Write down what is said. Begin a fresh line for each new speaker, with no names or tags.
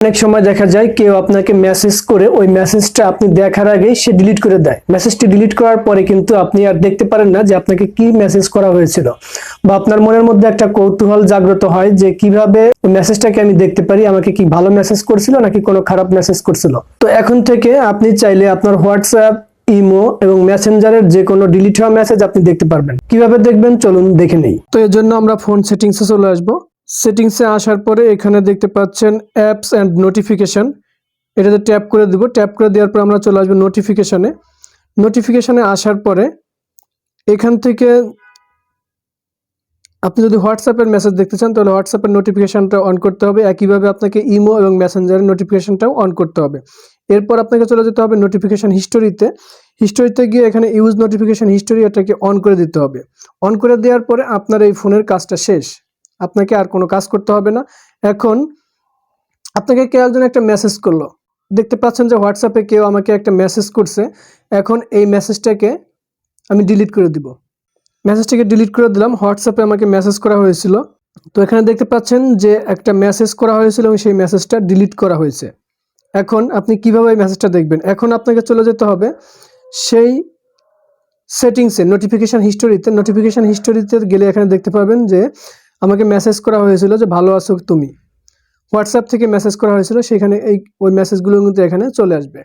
অনেক সময় দেখা যায় কেউ আপনাকে মেসেজ করে ওই মেসেজটা আপনি দেখার আগেই সে ডিলিট করে দেয়। মেসেজটি ডিলিট করার পরে কিন্তু আপনি আর দেখতে পারেন না যে আপনাকে কি মেসেজ করা হয়েছিল, বা আপনার মনের মধ্যে একটা কৌতূহল জাগ্রত হয় যে কিভাবে ওই মেসেজটাকে আমি দেখতে পারি, আমাকে কি ভালো মেসেজ করছিল নাকি কোনো খারাপ মেসেজ করছিল। তো এখন থেকে আপনি চাইলে আপনার হোয়াটসঅ্যাপ, ইমো এবং মেসেঞ্জারের যে কোনো ডিলিট হওয়া মেসেজ আপনি দেখতে পারবেন। কিভাবে দেখবেন চলুন দেখে নেই। তো এর জন্য আমরা ফোন সেটিংসে চলে আসবো। সেটিংসে আসার পরে এখানে দেখতে পাচ্ছেন অ্যাপস অ্যান্ড নোটিফিকেশন, এটাতে ট্যাপ করে দিব। ট্যাপ করে দেওয়ার পর আমরা চলে আসবো নোটিফিকেশনে। নোটিফিকেশনে আসার পরে এখান থেকে আপনি যদি হোয়াটসঅ্যাপের মেসেজ দেখতে চান তাহলে হোয়াটসঅ্যাপের নোটিফিকেশনটা অন করতে হবে। একইভাবে আপনাকে ইমো এবং মেসেঞ্জারের নোটিফিকেশনটাও অন করতে হবে। এরপর আপনাকে চলে যেতে হবে নোটিফিকেশন হিস্টোরিতে। হিস্টোরিতে গিয়ে এখানে ইউজ নোটিফিকেশন হিস্টোরি এটাকে অন করে দিতে হবে। অন করে দেওয়ার পরে আপনার এই ফোনের কাজটা শেষ, আপনাকে আর কোনো কাজ করতে হবে না। এখন আপনাকে কেউ একজন একটা মেসেজ করলো, দেখতে পাচ্ছেন যে হোয়াটসঅ্যাপে কেউ আমাকে একটা মেসেজ করছে। এখন এই মেসেজটাকে আমি ডিলিট করে দিব। মেসেজটাকে ডিলিট করে দিলাম। হোয়াটসঅ্যাপে আমাকে মেসেজ করা হয়েছিল, তো এখানে দেখতে পাচ্ছেন যে একটা মেসেজ করা হয়েছিল এবং সেই মেসেজটা ডিলিট করা হয়েছে। এখন আপনি কিভাবে এই মেসেজটা দেখবেন? এখন আপনাকে চলে যেতে হবে সেই সেটিংসে, নোটিফিকেশন হিস্টোরিতে। নোটিফিকেশন হিস্টোরিতে গেলে এখানে দেখতে পাবেন যে আমাকে মেসেজ করা হয়েছিল যে ভালো আছো তুমি, হোয়াটসঅ্যাপ থেকে মেসেজ করা হয়েছিল, সেখানে ওই মেসেজগুলো কিন্তু এখানে চলে আসবে।